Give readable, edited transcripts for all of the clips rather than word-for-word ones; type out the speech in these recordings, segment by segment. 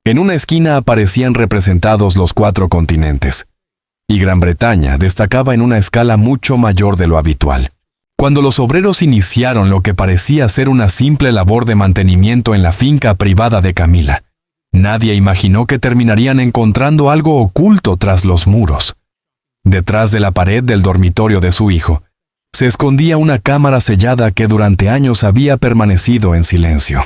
En una esquina aparecían representados los 4 continentes, y Gran Bretaña destacaba en una escala mucho mayor de lo habitual. Cuando los obreros iniciaron lo que parecía ser una simple labor de mantenimiento en la finca privada de Camila, nadie imaginó que terminarían encontrando algo oculto tras los muros. Detrás de la pared del dormitorio de su hijo, se escondía una cámara sellada que durante años había permanecido en silencio.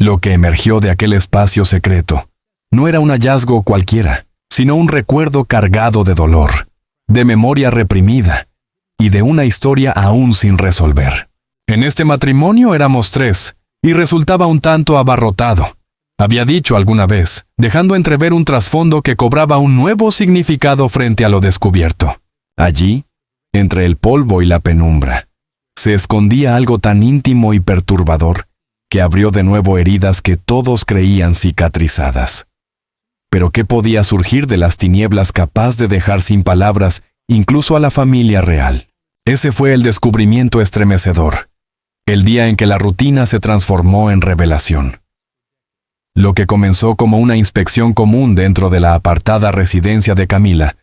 Lo que emergió de aquel espacio secreto no era un hallazgo cualquiera, sino un recuerdo cargado de dolor, de memoria reprimida y de una historia aún sin resolver. En este matrimonio éramos 3, y resultaba un tanto abarrotado, había dicho alguna vez, dejando entrever un trasfondo que cobraba un nuevo significado frente a lo descubierto. Allí, entre el polvo y la penumbra, se escondía algo tan íntimo y perturbador que abrió de nuevo heridas que todos creían cicatrizadas. Pero ¿qué podía surgir de las tinieblas capaz de dejar sin palabras incluso a la familia real? Ese fue el descubrimiento estremecedor, el día en que la rutina se transformó en revelación. Lo que comenzó como una inspección común dentro de la apartada residencia de Camila,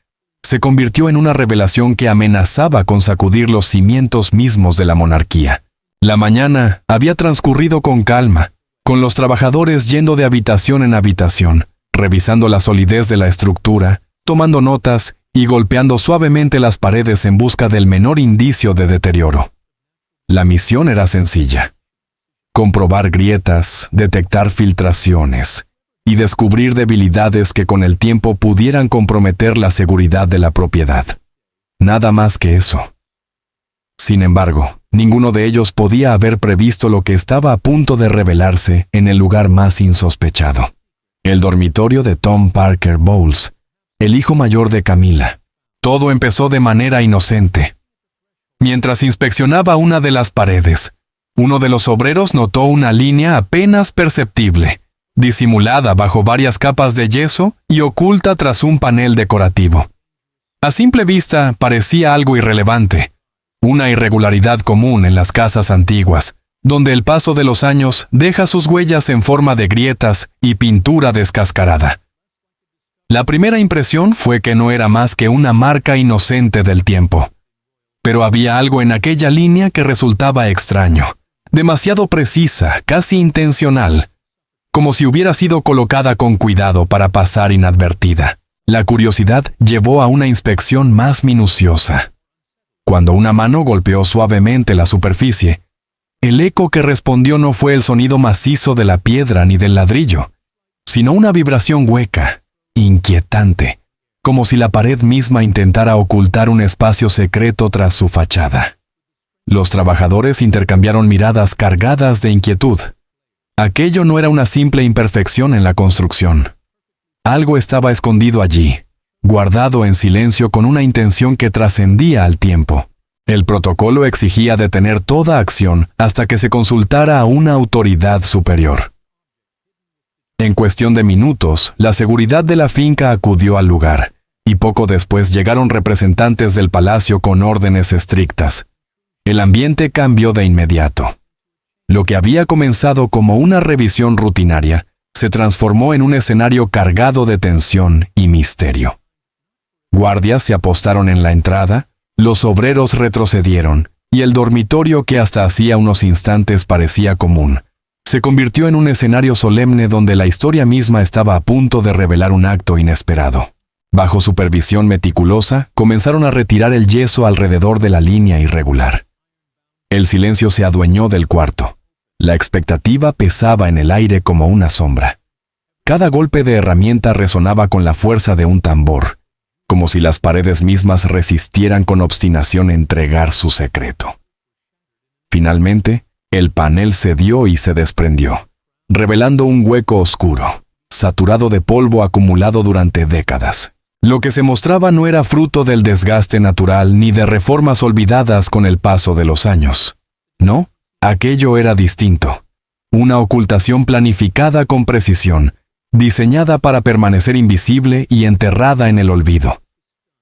se convirtió en una revelación que amenazaba con sacudir los cimientos mismos de la monarquía. La mañana había transcurrido con calma, con los trabajadores yendo de habitación en habitación, revisando la solidez de la estructura, tomando notas y golpeando suavemente las paredes en busca del menor indicio de deterioro. La misión era sencilla: comprobar grietas, detectar filtraciones y descubrir debilidades que con el tiempo pudieran comprometer la seguridad de la propiedad. Nada más que eso. Sin embargo, ninguno de ellos podía haber previsto lo que estaba a punto de revelarse en el lugar más insospechado: el dormitorio de Tom Parker Bowles, el hijo mayor de Camila. Todo empezó de manera inocente. Mientras inspeccionaba una de las paredes, uno de los obreros notó una línea apenas perceptible, disimulada bajo varias capas de yeso y oculta tras un panel decorativo. A simple vista parecía algo irrelevante, una irregularidad común en las casas antiguas, donde el paso de los años deja sus huellas en forma de grietas y pintura descascarada. La primera impresión fue que no era más que una marca inocente del tiempo. Pero había algo en aquella línea que resultaba extraño, demasiado precisa, casi intencional, como si hubiera sido colocada con cuidado para pasar inadvertida. La curiosidad llevó a una inspección más minuciosa. Cuando una mano golpeó suavemente la superficie, el eco que respondió no fue el sonido macizo de la piedra ni del ladrillo, sino una vibración hueca, inquietante, como si la pared misma intentara ocultar un espacio secreto tras su fachada. Los trabajadores intercambiaron miradas cargadas de inquietud. Aquello no era una simple imperfección en la construcción. Algo estaba escondido allí, guardado en silencio con una intención que trascendía al tiempo. El protocolo exigía detener toda acción hasta que se consultara a una autoridad superior. En cuestión de minutos, la seguridad de la finca acudió al lugar, y poco después llegaron representantes del palacio con órdenes estrictas. El ambiente cambió de inmediato. Lo que había comenzado como una revisión rutinaria se transformó en un escenario cargado de tensión y misterio. Guardias se apostaron en la entrada, los obreros retrocedieron, y el dormitorio que hasta hacía unos instantes parecía común, se convirtió en un escenario solemne donde la historia misma estaba a punto de revelar un acto inesperado. Bajo supervisión meticulosa, comenzaron a retirar el yeso alrededor de la línea irregular. El silencio se adueñó del cuarto. La expectativa pesaba en el aire como una sombra. Cada golpe de herramienta resonaba con la fuerza de un tambor, como si las paredes mismas resistieran con obstinación entregar su secreto. Finalmente, el panel cedió y se desprendió, revelando un hueco oscuro, saturado de polvo acumulado durante décadas. Lo que se mostraba no era fruto del desgaste natural ni de reformas olvidadas con el paso de los años. No, aquello era distinto. Una ocultación planificada con precisión, diseñada para permanecer invisible y enterrada en el olvido.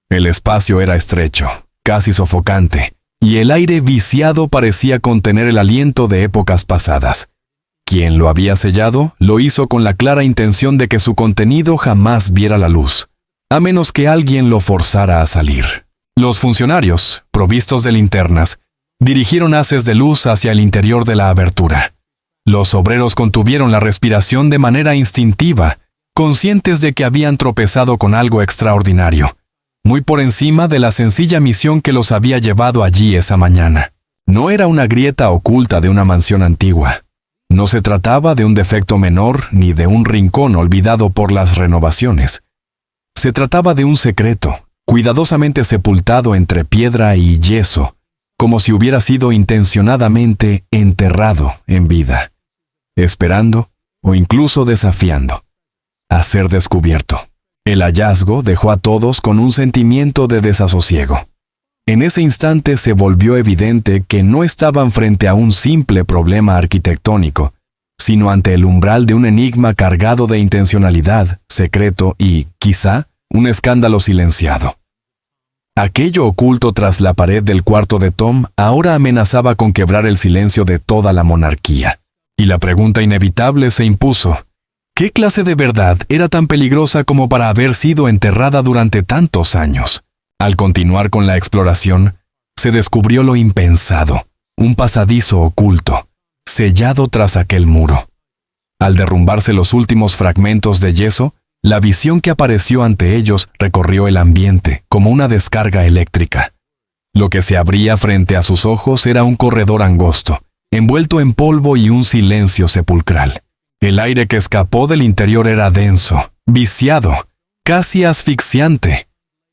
El espacio era estrecho, casi sofocante, y el aire viciado parecía contener el aliento de épocas pasadas. Quien lo había sellado lo hizo con la clara intención de que su contenido jamás viera la luz, a menos que alguien lo forzara a salir. Los funcionarios, provistos de linternas, dirigieron haces de luz hacia el interior de la abertura. Los obreros contuvieron la respiración de manera instintiva, conscientes de que habían tropezado con algo extraordinario, muy por encima de la sencilla misión que los había llevado allí esa mañana. No era una grieta oculta de una mansión antigua. No se trataba de un defecto menor ni de un rincón olvidado por las renovaciones. Se trataba de un secreto, cuidadosamente sepultado entre piedra y yeso, como si hubiera sido intencionadamente enterrado en vida, esperando o incluso desafiando a ser descubierto. El hallazgo dejó a todos con un sentimiento de desasosiego. En ese instante se volvió evidente que no estaban frente a un simple problema arquitectónico, sino ante el umbral de un enigma cargado de intencionalidad, secreto y, quizá, un escándalo silenciado. Aquello oculto tras la pared del cuarto de Tom ahora amenazaba con quebrar el silencio de toda la monarquía. Y la pregunta inevitable se impuso: ¿qué clase de verdad era tan peligrosa como para haber sido enterrada durante tantos años? Al continuar con la exploración, se descubrió lo impensado, un pasadizo oculto, sellado tras aquel muro. Al derrumbarse los últimos fragmentos de yeso, la visión que apareció ante ellos recorrió el ambiente como una descarga eléctrica. Lo que se abría frente a sus ojos era un corredor angosto, envuelto en polvo y un silencio sepulcral. El aire que escapó del interior era denso, viciado, casi asfixiante,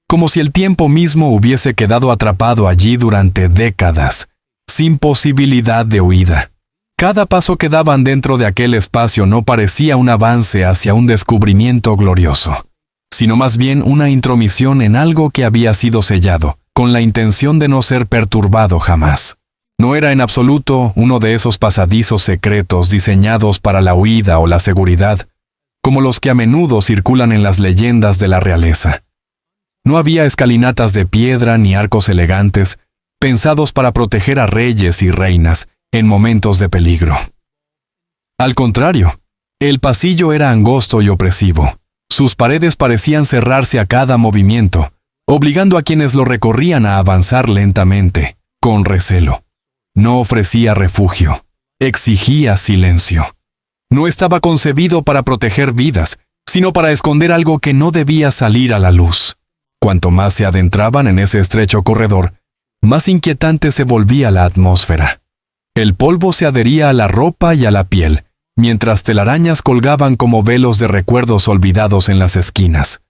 como si el tiempo mismo hubiese quedado atrapado allí durante décadas, sin posibilidad de huida. Cada paso que daban dentro de aquel espacio no parecía un avance hacia un descubrimiento glorioso, sino más bien una intromisión en algo que había sido sellado, con la intención de no ser perturbado jamás. No era en absoluto uno de esos pasadizos secretos diseñados para la huida o la seguridad, como los que a menudo circulan en las leyendas de la realeza. No había escalinatas de piedra ni arcos elegantes, pensados para proteger a reyes y reinas en momentos de peligro. Al contrario, el pasillo era angosto y opresivo. Sus paredes parecían cerrarse a cada movimiento, obligando a quienes lo recorrían a avanzar lentamente, con recelo. No ofrecía refugio, exigía silencio. No estaba concebido para proteger vidas, sino para esconder algo que no debía salir a la luz. Cuanto más se adentraban en ese estrecho corredor, más inquietante se volvía la atmósfera. El polvo se adhería a la ropa y a la piel, mientras telarañas colgaban como velos de recuerdos olvidados en las esquinas.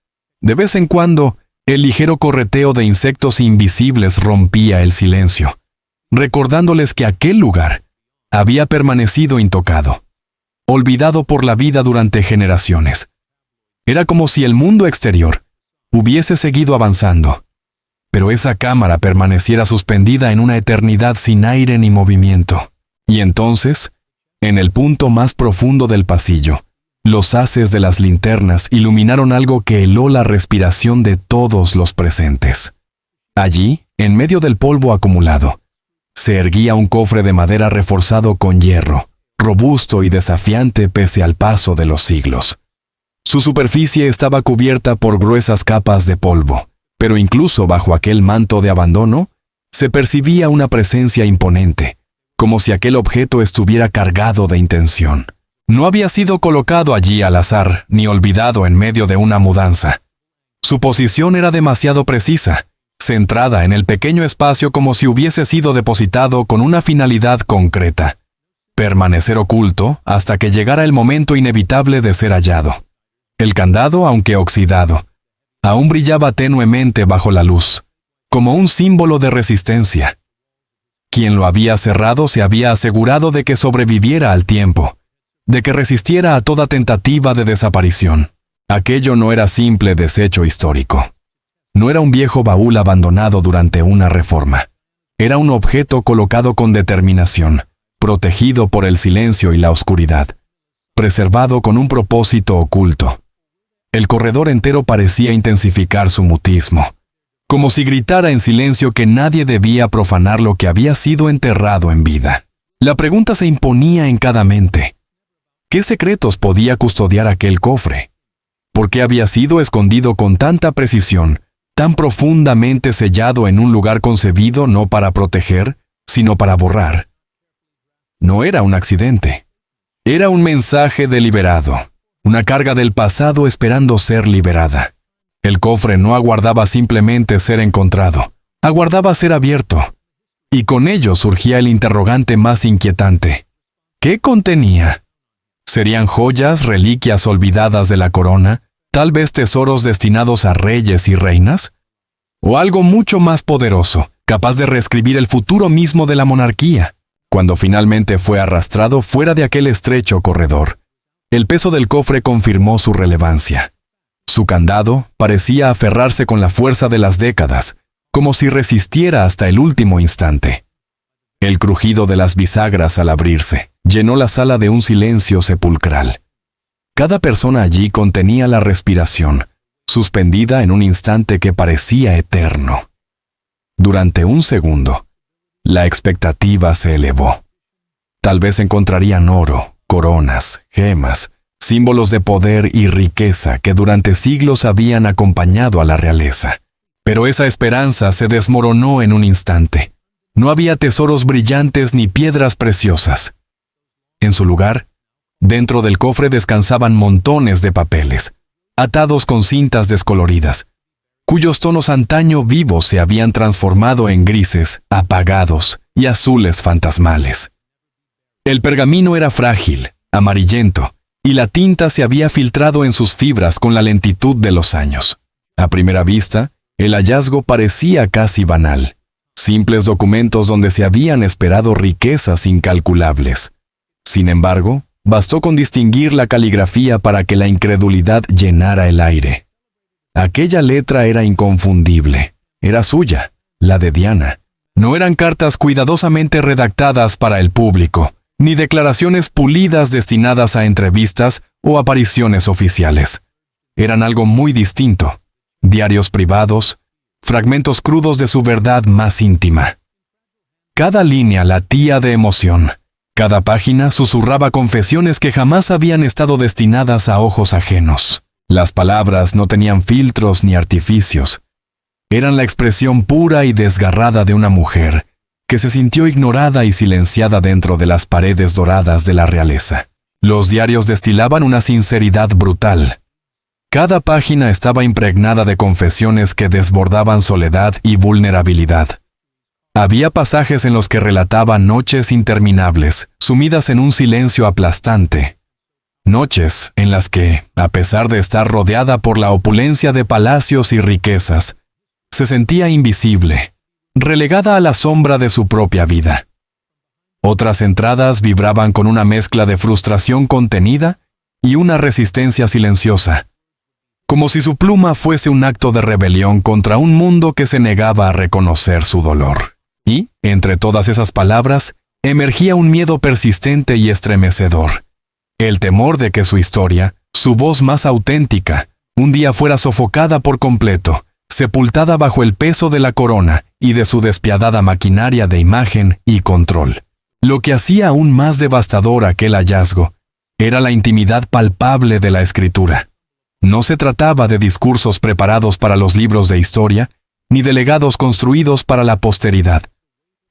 De vez en cuando, el ligero correteo de insectos invisibles rompía el silencio, recordándoles que aquel lugar había permanecido intocado, olvidado por la vida durante generaciones. Era como si el mundo exterior hubiese seguido avanzando, pero esa cámara permaneciera suspendida en una eternidad sin aire ni movimiento. Y entonces, en el punto más profundo del pasillo, los haces de las linternas iluminaron algo que heló la respiración de todos los presentes. Allí, en medio del polvo acumulado, se erguía un cofre de madera reforzado con hierro, robusto y desafiante pese al paso de los siglos. Su superficie estaba cubierta por gruesas capas de polvo, pero incluso bajo aquel manto de abandono, se percibía una presencia imponente, como si aquel objeto estuviera cargado de intención. No había sido colocado allí al azar, ni olvidado en medio de una mudanza. Su posición era demasiado precisa, centrada en el pequeño espacio como si hubiese sido depositado con una finalidad concreta: permanecer oculto hasta que llegara el momento inevitable de ser hallado. El candado, aunque oxidado, aún brillaba tenuemente bajo la luz, como un símbolo de resistencia. Quien lo había cerrado se había asegurado de que sobreviviera al tiempo, de que resistiera a toda tentativa de desaparición. Aquello no era simple desecho histórico. No era un viejo baúl abandonado durante una reforma. Era un objeto colocado con determinación, protegido por el silencio y la oscuridad, preservado con un propósito oculto. El corredor entero parecía intensificar su mutismo, como si gritara en silencio que nadie debía profanar lo que había sido enterrado en vida. La pregunta se imponía en cada mente: ¿Qué secretos podía custodiar aquel cofre? ¿Por qué había sido escondido con tanta precisión, tan profundamente sellado en un lugar concebido no para proteger, sino para borrar? No era un accidente. Era un mensaje deliberado, una carga del pasado esperando ser liberada. El cofre no aguardaba simplemente ser encontrado, aguardaba ser abierto. Y con ello surgía el interrogante más inquietante. ¿Qué contenía? ¿Serían joyas, reliquias olvidadas de la corona, tal vez tesoros destinados a reyes y reinas? ¿O algo mucho más poderoso, capaz de reescribir el futuro mismo de la monarquía? Cuando finalmente fue arrastrado fuera de aquel estrecho corredor, el peso del cofre confirmó su relevancia. Su candado parecía aferrarse con la fuerza de las décadas, como si resistiera hasta el último instante. El crujido de las bisagras al abrirse llenó la sala de un silencio sepulcral. Cada persona allí contenía la respiración, suspendida en un instante que parecía eterno. Durante un segundo, la expectativa se elevó. Tal vez encontrarían oro, coronas, gemas, símbolos de poder y riqueza que durante siglos habían acompañado a la realeza. Pero esa esperanza se desmoronó en un instante. No había tesoros brillantes ni piedras preciosas. En su lugar, dentro del cofre descansaban montones de papeles, atados con cintas descoloridas, cuyos tonos antaño vivos se habían transformado en grises, apagados y azules fantasmales. El pergamino era frágil, amarillento, y la tinta se había filtrado en sus fibras con la lentitud de los años. A primera vista, el hallazgo parecía casi banal. Simples documentos donde se habían esperado riquezas incalculables. Sin embargo, bastó con distinguir la caligrafía para que la incredulidad llenara el aire. Aquella letra era inconfundible. Era suya, la de Diana. No eran cartas cuidadosamente redactadas para el público, ni declaraciones pulidas destinadas a entrevistas o apariciones oficiales. Eran algo muy distinto. Diarios privados, fragmentos crudos de su verdad más íntima. Cada línea latía de emoción. Cada página susurraba confesiones que jamás habían estado destinadas a ojos ajenos. Las palabras no tenían filtros ni artificios. Eran la expresión pura y desgarrada de una mujer que se sintió ignorada y silenciada dentro de las paredes doradas de la realeza. Los diarios destilaban una sinceridad brutal. Cada página estaba impregnada de confesiones que desbordaban soledad y vulnerabilidad. Había pasajes en los que relataba noches interminables, sumidas en un silencio aplastante. Noches en las que, a pesar de estar rodeada por la opulencia de palacios y riquezas, se sentía invisible, relegada a la sombra de su propia vida. Otras entradas vibraban con una mezcla de frustración contenida y una resistencia silenciosa, como si su pluma fuese un acto de rebelión contra un mundo que se negaba a reconocer su dolor. Y, entre todas esas palabras, emergía un miedo persistente y estremecedor. El temor de que su historia, su voz más auténtica, un día fuera sofocada por completo, sepultada bajo el peso de la corona y de su despiadada maquinaria de imagen y control. Lo que hacía aún más devastador aquel hallazgo era la intimidad palpable de la escritura. No se trataba de discursos preparados para los libros de historia, ni de legados construidos para la posteridad.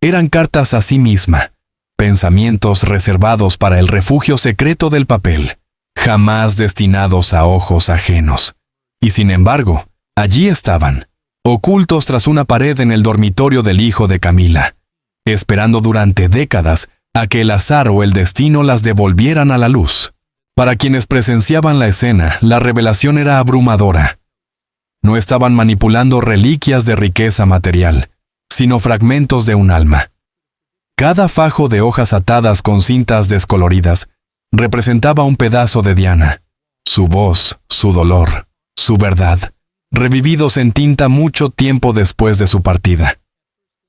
Eran cartas a sí misma, pensamientos reservados para el refugio secreto del papel, jamás destinados a ojos ajenos. Y sin embargo, allí estaban, ocultos tras una pared en el dormitorio del hijo de Camila, esperando durante décadas a que el azar o el destino las devolvieran a la luz. Para quienes presenciaban la escena, la revelación era abrumadora. No estaban manipulando reliquias de riqueza material, sino fragmentos de un alma. Cada fajo de hojas atadas con cintas descoloridas representaba un pedazo de Diana, su voz, su dolor, su verdad, revividos en tinta mucho tiempo después de su partida.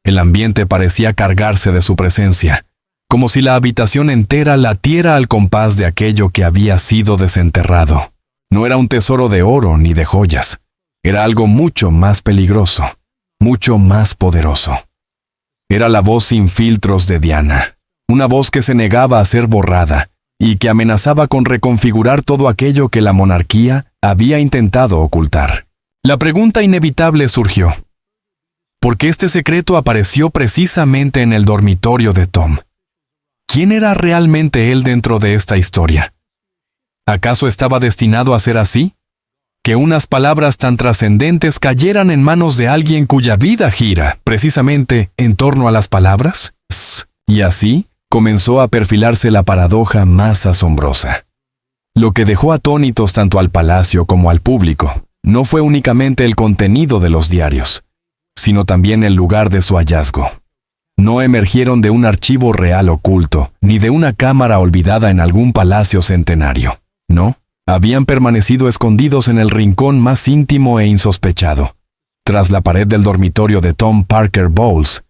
El ambiente parecía cargarse de su presencia, como si la habitación entera latiera al compás de aquello que había sido desenterrado. No era un tesoro de oro ni de joyas. Era algo mucho más peligroso, mucho más poderoso. Era la voz sin filtros de Diana, una voz que se negaba a ser borrada y que amenazaba con reconfigurar todo aquello que la monarquía había intentado ocultar. La pregunta inevitable surgió: ¿por qué este secreto apareció precisamente en el dormitorio de Tom? ¿Quién era realmente él dentro de esta historia? ¿Acaso estaba destinado a ser así? ¿Que unas palabras tan trascendentes cayeran en manos de alguien cuya vida gira precisamente en torno a las palabras? Y así comenzó a perfilarse la paradoja más asombrosa. Lo que dejó atónitos tanto al palacio como al público no fue únicamente el contenido de los diarios, sino también el lugar de su hallazgo. No emergieron de un archivo real oculto, ni de una cámara olvidada en algún palacio centenario. No, habían permanecido escondidos en el rincón más íntimo e insospechado, tras la pared del dormitorio de Tom Parker Bowles,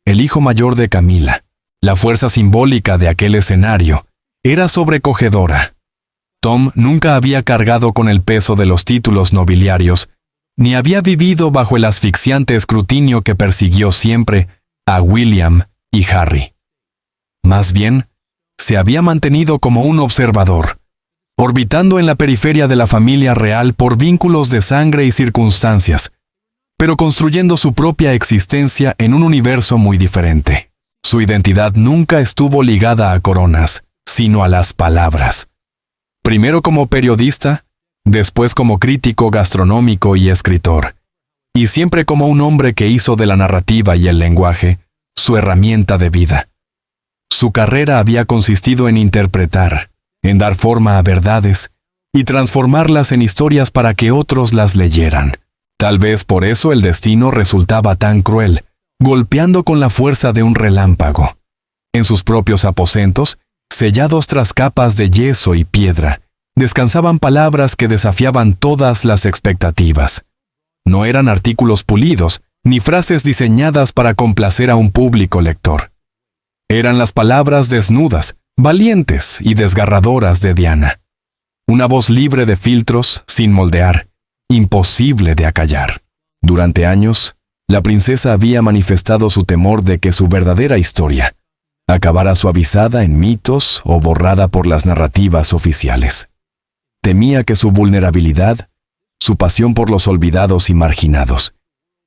el hijo mayor de Camila. La fuerza simbólica de aquel escenario era sobrecogedora. Tom nunca había cargado con el peso de los títulos nobiliarios, ni había vivido bajo el asfixiante escrutinio que persiguió siempre a William y Harry. Más bien, se había mantenido como un observador, orbitando en la periferia de la familia real por vínculos de sangre y circunstancias, pero construyendo su propia existencia en un universo muy diferente. Su identidad nunca estuvo ligada a coronas, sino a las palabras. Primero como periodista, después como crítico gastronómico y escritor, y siempre como un hombre que hizo de la narrativa y el lenguaje su herramienta de vida. Su carrera había consistido en interpretar, en dar forma a verdades y transformarlas en historias para que otros las leyeran. Tal vez por eso el destino resultaba tan cruel, golpeando con la fuerza de un relámpago. En sus propios aposentos, sellados tras capas de yeso y piedra, descansaban palabras que desafiaban todas las expectativas. No eran artículos pulidos, ni frases diseñadas para complacer a un público lector. Eran las palabras desnudas, valientes y desgarradoras de Diana. Una voz libre de filtros, sin moldear, imposible de acallar. Durante años, la princesa había manifestado su temor de que su verdadera historia acabara suavizada en mitos o borrada por las narrativas oficiales. Temía que su vulnerabilidad, su pasión por los olvidados y marginados,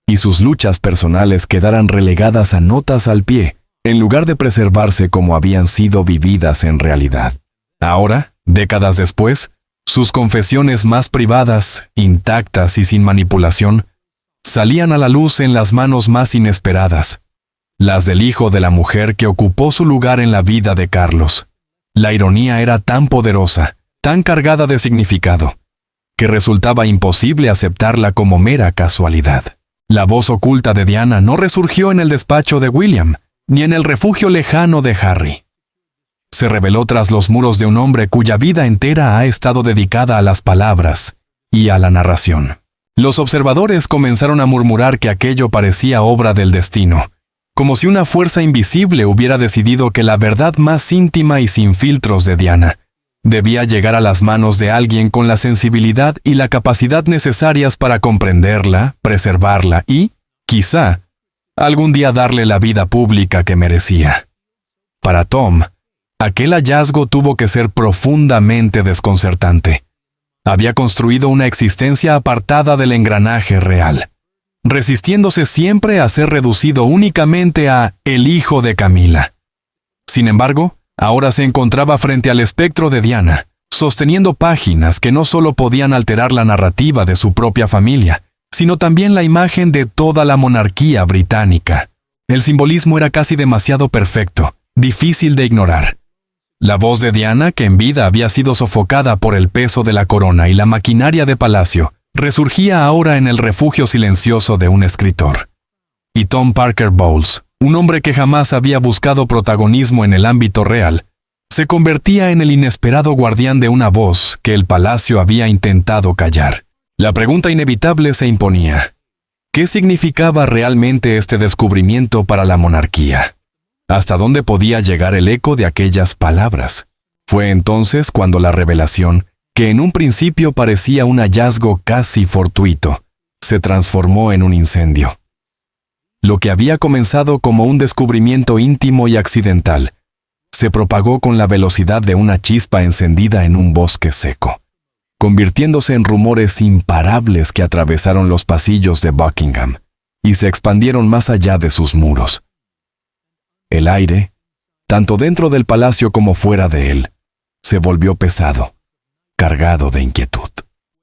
y sus luchas personales quedaran relegadas a notas al pie, en lugar de preservarse como habían sido vividas en realidad. Ahora, décadas después, sus confesiones más privadas, intactas y sin manipulación, salían a la luz en las manos más inesperadas, las del hijo de la mujer que ocupó su lugar en la vida de Carlos. La ironía era tan poderosa, tan cargada de significado, que resultaba imposible aceptarla como mera casualidad. La voz oculta de Diana no resurgió en el despacho de William, ni en el refugio lejano de Harry. Se reveló tras los muros de un hombre cuya vida entera ha estado dedicada a las palabras y a la narración. Los observadores comenzaron a murmurar que aquello parecía obra del destino, como si una fuerza invisible hubiera decidido que la verdad más íntima y sin filtros de Diana debía llegar a las manos de alguien con la sensibilidad y la capacidad necesarias para comprenderla, preservarla y, quizá, algún día darle la vida pública que merecía. Para Tom, aquel hallazgo tuvo que ser profundamente desconcertante. Había construido una existencia apartada del engranaje real, resistiéndose siempre a ser reducido únicamente a el hijo de Camila. Sin embargo, ahora se encontraba frente al espectro de Diana, sosteniendo páginas que no solo podían alterar la narrativa de su propia familia, sino también la imagen de toda la monarquía británica. El simbolismo era casi demasiado perfecto, difícil de ignorar. La voz de Diana, que en vida había sido sofocada por el peso de la corona y la maquinaria de palacio, resurgía ahora en el refugio silencioso de un escritor. Y Tom Parker Bowles, un hombre que jamás había buscado protagonismo en el ámbito real, se convertía en el inesperado guardián de una voz que el palacio había intentado callar. La pregunta inevitable se imponía: ¿qué significaba realmente este descubrimiento para la monarquía? ¿Hasta dónde podía llegar el eco de aquellas palabras? Fue entonces cuando la revelación, que en un principio parecía un hallazgo casi fortuito, se transformó en un incendio. Lo que había comenzado como un descubrimiento íntimo y accidental, se propagó con la velocidad de una chispa encendida en un bosque seco, convirtiéndose en rumores imparables que atravesaron los pasillos de Buckingham y se expandieron más allá de sus muros. El aire, tanto dentro del palacio como fuera de él, se volvió pesado, cargado de inquietud.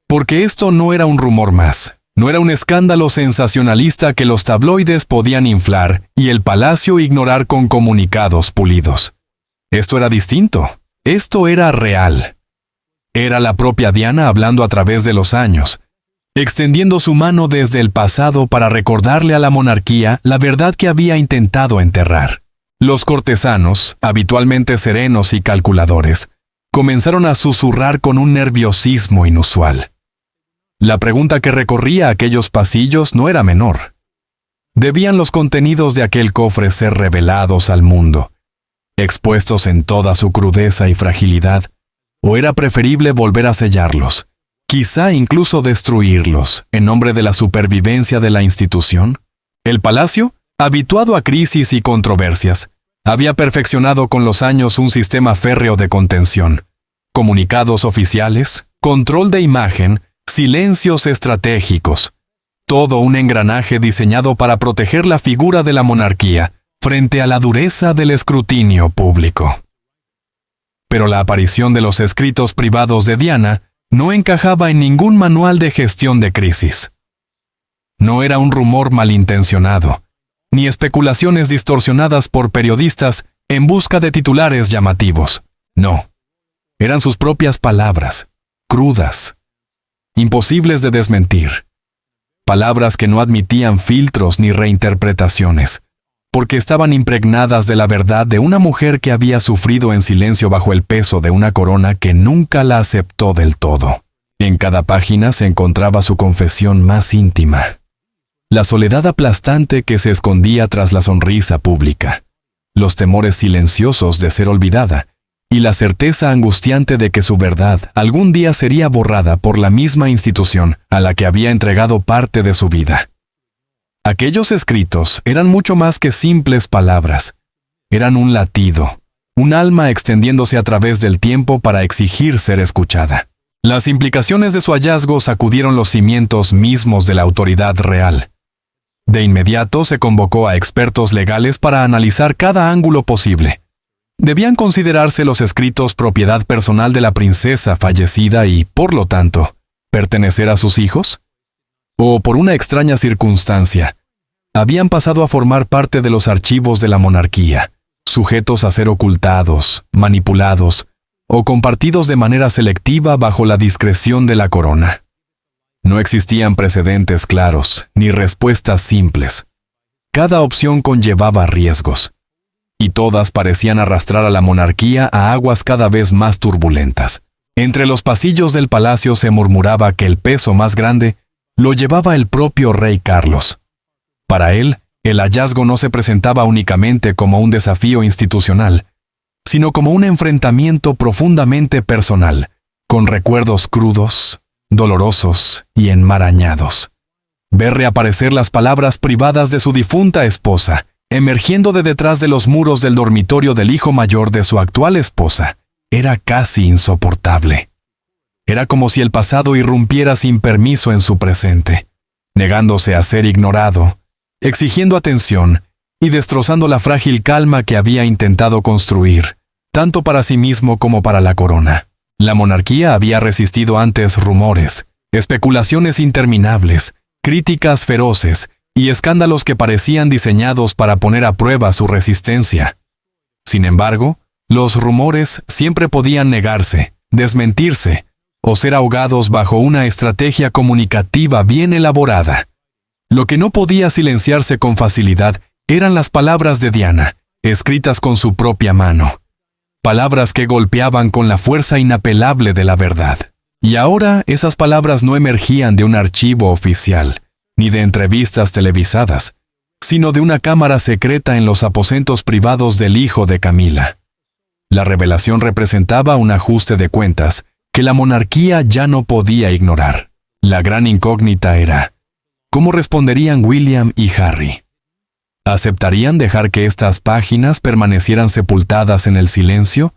Porque esto no era un rumor más, no era un escándalo sensacionalista que los tabloides podían inflar y el palacio ignorar con comunicados pulidos. Esto era distinto, esto era real. Era la propia Diana hablando a través de los años, extendiendo su mano desde el pasado para recordarle a la monarquía la verdad que había intentado enterrar. Los cortesanos, habitualmente serenos y calculadores, comenzaron a susurrar con un nerviosismo inusual. La pregunta que recorría aquellos pasillos no era menor. ¿Debían los contenidos de aquel cofre ser revelados al mundo, expuestos en toda su crudeza y fragilidad, o era preferible volver a sellarlos, quizá incluso destruirlos, en nombre de la supervivencia de la institución? El palacio, habituado a crisis y controversias, había perfeccionado con los años un sistema férreo de contención, comunicados oficiales, control de imagen, silencios estratégicos, todo un engranaje diseñado para proteger la figura de la monarquía frente a la dureza del escrutinio público. Pero la aparición de los escritos privados de Diana no encajaba en ningún manual de gestión de crisis. No era un rumor malintencionado, ni especulaciones distorsionadas por periodistas en busca de titulares llamativos. No, eran sus propias palabras, crudas, imposibles de desmentir. Palabras que no admitían filtros ni reinterpretaciones, porque estaban impregnadas de la verdad de una mujer que había sufrido en silencio bajo el peso de una corona que nunca la aceptó del todo. En cada página se encontraba su confesión más íntima, la soledad aplastante que se escondía tras la sonrisa pública, los temores silenciosos de ser olvidada, y la certeza angustiante de que su verdad algún día sería borrada por la misma institución a la que había entregado parte de su vida. Aquellos escritos eran mucho más que simples palabras. Eran un latido, un alma extendiéndose a través del tiempo para exigir ser escuchada. Las implicaciones de su hallazgo sacudieron los cimientos mismos de la autoridad real. De inmediato se convocó a expertos legales para analizar cada ángulo posible. ¿Debían considerarse los escritos propiedad personal de la princesa fallecida y, por lo tanto, pertenecer a sus hijos? ¿O, por una extraña circunstancia, habían pasado a formar parte de los archivos de la monarquía, sujetos a ser ocultados, manipulados o compartidos de manera selectiva bajo la discreción de la corona? No existían precedentes claros, ni respuestas simples. Cada opción conllevaba riesgos, y todas parecían arrastrar a la monarquía a aguas cada vez más turbulentas. Entre los pasillos del palacio se murmuraba que el peso más grande lo llevaba el propio rey Carlos. Para él, el hallazgo no se presentaba únicamente como un desafío institucional, sino como un enfrentamiento profundamente personal, con recuerdos crudos, dolorosos y enmarañados. Ver reaparecer las palabras privadas de su difunta esposa, emergiendo de detrás de los muros del dormitorio del hijo mayor de su actual esposa, era casi insoportable. Era como si el pasado irrumpiera sin permiso en su presente, negándose a ser ignorado, exigiendo atención y destrozando la frágil calma que había intentado construir, tanto para sí mismo como para la corona. La monarquía había resistido antes rumores, especulaciones interminables, críticas feroces y escándalos que parecían diseñados para poner a prueba su resistencia. Sin embargo, los rumores siempre podían negarse, desmentirse o ser ahogados bajo una estrategia comunicativa bien elaborada. Lo que no podía silenciarse con facilidad eran las palabras de Diana, escritas con su propia mano. Palabras que golpeaban con la fuerza inapelable de la verdad. Y ahora esas palabras no emergían de un archivo oficial, ni de entrevistas televisadas, sino de una cámara secreta en los aposentos privados del hijo de Camila. La revelación representaba un ajuste de cuentas que la monarquía ya no podía ignorar. La gran incógnita era, ¿cómo responderían William y Harry? ¿Aceptarían dejar que estas páginas permanecieran sepultadas en el silencio?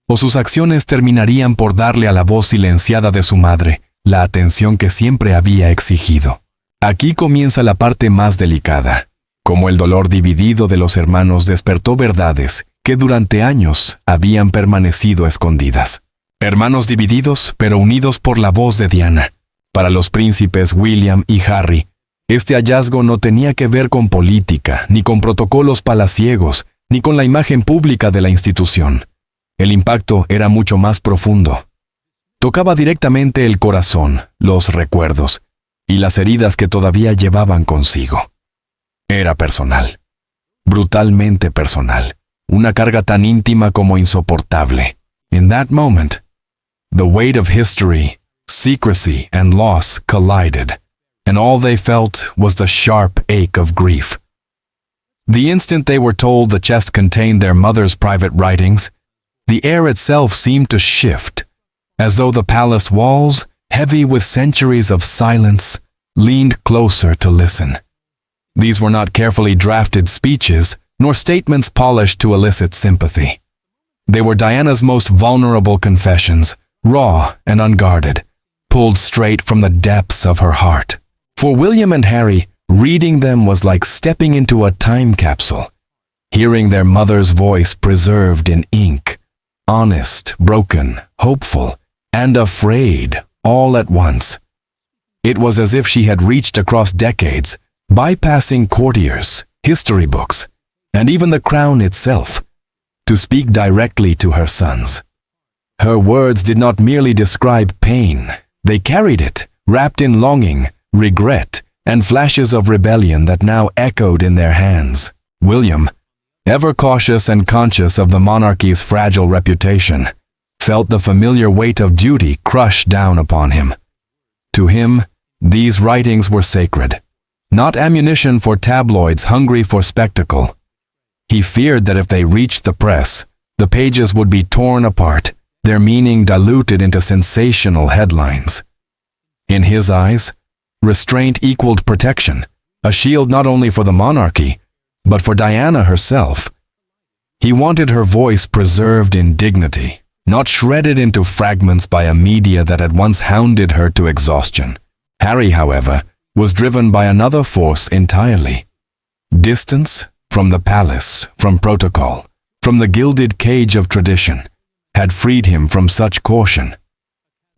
¿O sus acciones terminarían por darle a la voz silenciada de su madre la atención que siempre había exigido? Aquí comienza la parte más delicada, como el dolor dividido de los hermanos despertó verdades que durante años habían permanecido escondidas. Hermanos divididos, pero unidos por la voz de Diana. Para los príncipes William y Harry, este hallazgo no tenía que ver con política, ni con protocolos palaciegos, ni con la imagen pública de la institución. El impacto era mucho más profundo. Tocaba directamente el corazón, los recuerdos y las heridas que todavía llevaban consigo. Era personal, brutalmente personal, una carga tan íntima como insoportable. In that moment, the weight of history, secrecy, and loss collided, and all they felt was the sharp ache of grief. The instant they were told the chest contained their mother's private writings, the air itself seemed to shift, as though the palace walls, heavy with centuries of silence, leaned closer to listen. These were not carefully drafted speeches, nor statements polished to elicit sympathy. They were Diana's most vulnerable confessions, raw and unguarded, pulled straight from the depths of her heart. For William and Harry, reading them was like stepping into a time capsule, hearing their mother's voice preserved in ink, honest, broken, hopeful, and afraid all at once. It was as if she had reached across decades, bypassing courtiers, history books, and even the crown itself, to speak directly to her sons. Her words did not merely describe pain, they carried it, wrapped in longing, regret, and flashes of rebellion that now echoed in their hands. William, ever cautious and conscious of the monarchy's fragile reputation, felt the familiar weight of duty crush down upon him. To him, these writings were sacred, not ammunition for tabloids hungry for spectacle. He feared that if they reached the press, the pages would be torn apart, their meaning diluted into sensational headlines. In his eyes, restraint equaled protection, a shield not only for the monarchy, but for Diana herself. He wanted her voice preserved in dignity, not shredded into fragments by a media that had once hounded her to exhaustion. Harry, however, was driven by another force entirely. Distance from the palace, from protocol, from the gilded cage of tradition, had freed him from such caution.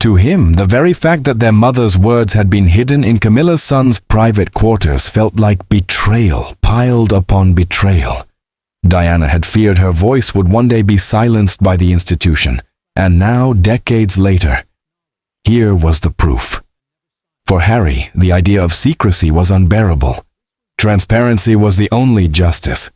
To him, the very fact that their mother's words had been hidden in Camilla's son's private quarters felt like betrayal piled upon betrayal. Diana had feared her voice would one day be silenced by the institution, and now, decades later, here was the proof. For Harry, the idea of secrecy was unbearable. Transparency was the only justice.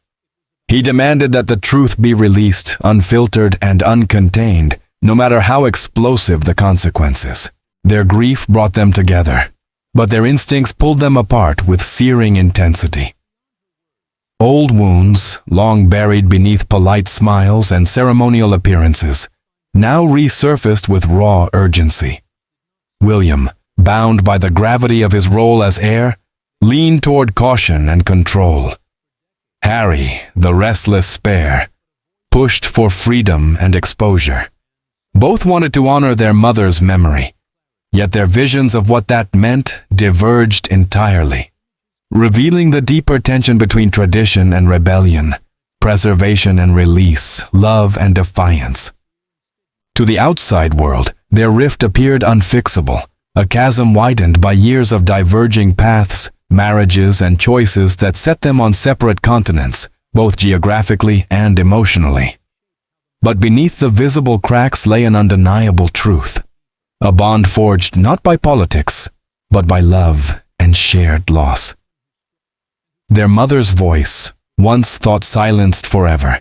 He demanded that the truth be released, unfiltered and uncontained, no matter how explosive the consequences. Their grief brought them together, but their instincts pulled them apart with searing intensity. Old wounds, long buried beneath polite smiles and ceremonial appearances, now resurfaced with raw urgency. William, bound by the gravity of his role as heir, leaned toward caution and control. Harry, the restless spare, pushed for freedom and exposure. Both wanted to honor their mother's memory, yet their visions of what that meant diverged entirely, revealing the deeper tension between tradition and rebellion, preservation and release, love and defiance. To the outside world, their rift appeared unfixable, a chasm widened by years of diverging paths, marriages, and choices that set them on separate continents, both geographically and emotionally. But beneath the visible cracks lay an undeniable truth, a bond forged not by politics, but by love and shared loss. Their mother's voice, once thought silenced forever,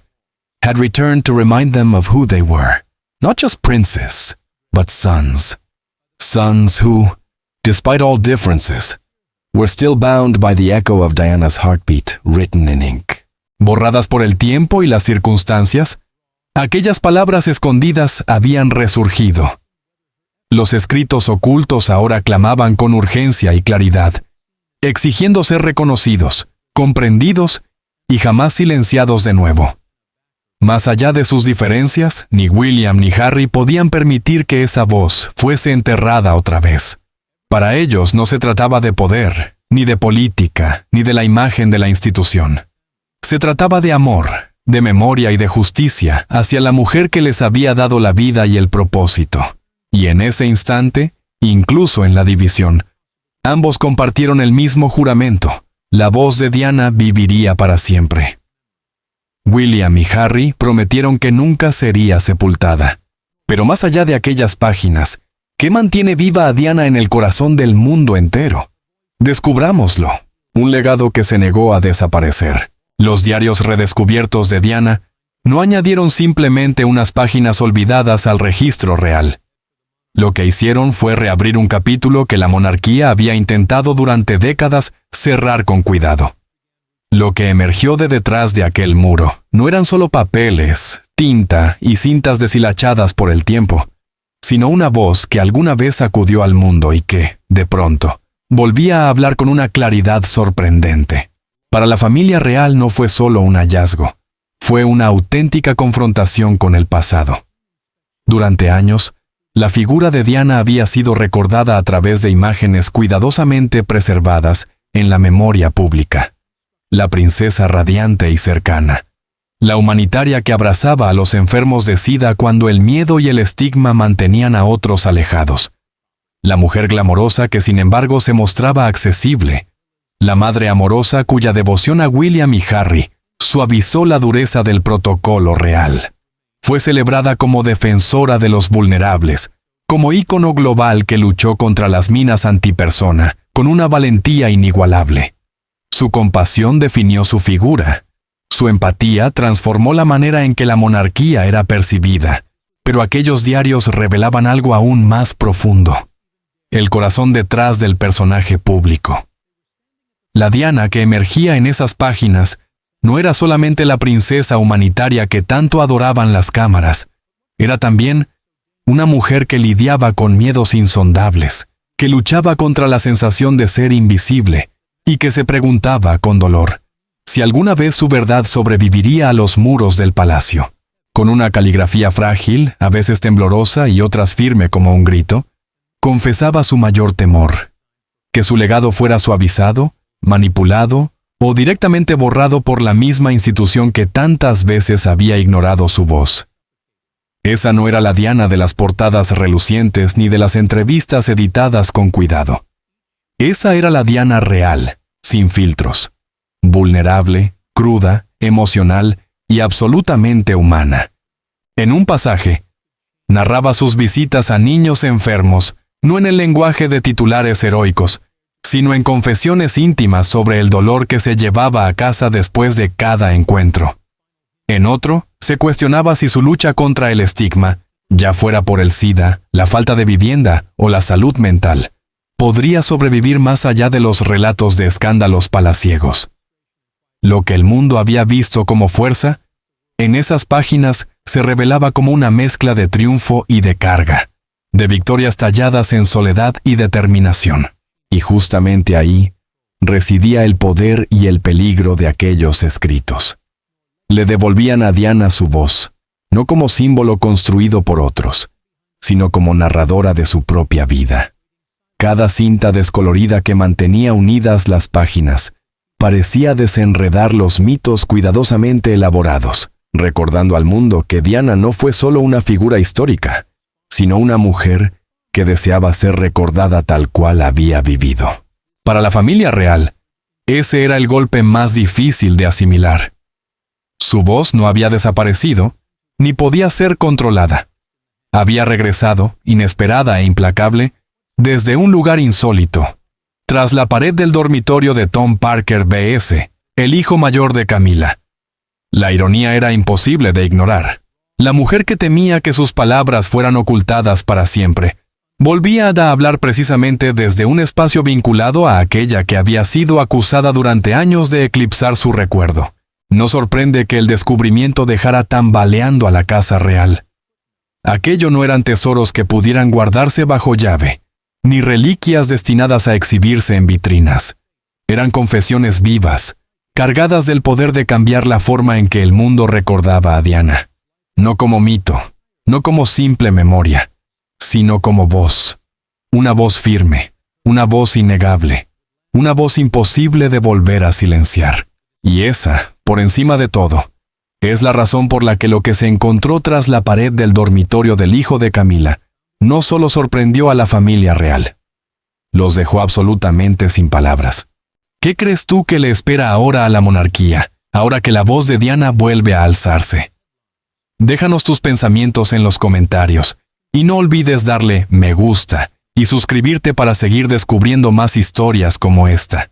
had returned to remind them of who they were, not just princes, but sons. Sons who, despite all differences, were still bound by the echo of Diana's heartbeat written in ink. Borradas por el tiempo y las circunstancias, aquellas palabras escondidas habían resurgido. Los escritos ocultos ahora clamaban con urgencia y claridad, exigiendo ser reconocidos, comprendidos y jamás silenciados de nuevo. Más allá de sus diferencias, ni William ni Harry podían permitir que esa voz fuese enterrada otra vez. Para ellos no se trataba de poder, ni de política, ni de la imagen de la institución. Se trataba de amor, de memoria y de justicia hacia la mujer que les había dado la vida y el propósito. Y en ese instante, incluso en la división, ambos compartieron el mismo juramento. La voz de Diana viviría para siempre. William y Harry prometieron que nunca sería sepultada. Pero más allá de aquellas páginas, ¿qué mantiene viva a Diana en el corazón del mundo entero? Descubrámoslo. Un legado que se negó a desaparecer. Los diarios redescubiertos de Diana no añadieron simplemente unas páginas olvidadas al registro real. Lo que hicieron fue reabrir un capítulo que la monarquía había intentado durante décadas cerrar con cuidado. Lo que emergió de detrás de aquel muro no eran solo papeles, tinta y cintas deshilachadas por el tiempo, sino una voz que alguna vez acudió al mundo y que, de pronto, volvía a hablar con una claridad sorprendente. Para la familia real no fue solo un hallazgo, fue una auténtica confrontación con el pasado. Durante años, la figura de Diana había sido recordada a través de imágenes cuidadosamente preservadas en la memoria pública. La princesa radiante y cercana. La humanitaria que abrazaba a los enfermos de SIDA cuando el miedo y el estigma mantenían a otros alejados. La mujer glamorosa que sin embargo se mostraba accesible. La madre amorosa cuya devoción a William y Harry suavizó la dureza del protocolo real. Fue celebrada como defensora de los vulnerables, como ícono global que luchó contra las minas antipersona, con una valentía inigualable. Su compasión definió su figura. Su empatía transformó la manera en que la monarquía era percibida, pero aquellos diarios revelaban algo aún más profundo. El corazón detrás del personaje público. La Diana que emergía en esas páginas no era solamente la princesa humanitaria que tanto adoraban las cámaras, era también una mujer que lidiaba con miedos insondables, que luchaba contra la sensación de ser invisible y que se preguntaba con dolor si alguna vez su verdad sobreviviría a los muros del palacio. Con una caligrafía frágil, a veces temblorosa y otras firme como un grito, confesaba su mayor temor, que su legado fuera suavizado, manipulado o directamente borrado por la misma institución que tantas veces había ignorado su voz. Esa no era la Diana de las portadas relucientes ni de las entrevistas editadas con cuidado. Esa era la Diana real, sin filtros, vulnerable, cruda, emocional y absolutamente humana. En un pasaje, narraba sus visitas a niños enfermos, no en el lenguaje de titulares heroicos, sino en confesiones íntimas sobre el dolor que se llevaba a casa después de cada encuentro. En otro, se cuestionaba si su lucha contra el estigma, ya fuera por el SIDA, la falta de vivienda o la salud mental, podría sobrevivir más allá de los relatos de escándalos palaciegos. Lo que el mundo había visto como fuerza, en esas páginas se revelaba como una mezcla de triunfo y de carga, de victorias talladas en soledad y determinación. Y justamente ahí residía el poder y el peligro de aquellos escritos. Le devolvían a Diana su voz, no como símbolo construido por otros, sino como narradora de su propia vida. Cada cinta descolorida que mantenía unidas las páginas parecía desenredar los mitos cuidadosamente elaborados, recordando al mundo que Diana no fue solo una figura histórica, sino una mujer que deseaba ser recordada tal cual había vivido. Para la familia real, ese era el golpe más difícil de asimilar. Su voz no había desaparecido, ni podía ser controlada. Había regresado, inesperada e implacable, desde un lugar insólito, tras la pared del dormitorio de Tom Parker B.S., el hijo mayor de Camila. La ironía era imposible de ignorar. La mujer que temía que sus palabras fueran ocultadas para siempre, volvía a hablar precisamente desde un espacio vinculado a aquella que había sido acusada durante años de eclipsar su recuerdo. No sorprende que el descubrimiento dejara tambaleando a la casa real. Aquello no eran tesoros que pudieran guardarse bajo llave, ni reliquias destinadas a exhibirse en vitrinas. Eran confesiones vivas, cargadas del poder de cambiar la forma en que el mundo recordaba a Diana. No como mito, no como simple memoria, sino como voz. Una voz firme, una voz innegable, una voz imposible de volver a silenciar. Y esa, por encima de todo, es la razón por la que lo que se encontró tras la pared del dormitorio del hijo de Camila no solo sorprendió a la familia real, los dejó absolutamente sin palabras. ¿Qué crees tú que le espera ahora a la monarquía, ahora que la voz de Diana vuelve a alzarse? Déjanos tus pensamientos en los comentarios y no olvides darle me gusta y suscribirte para seguir descubriendo más historias como esta.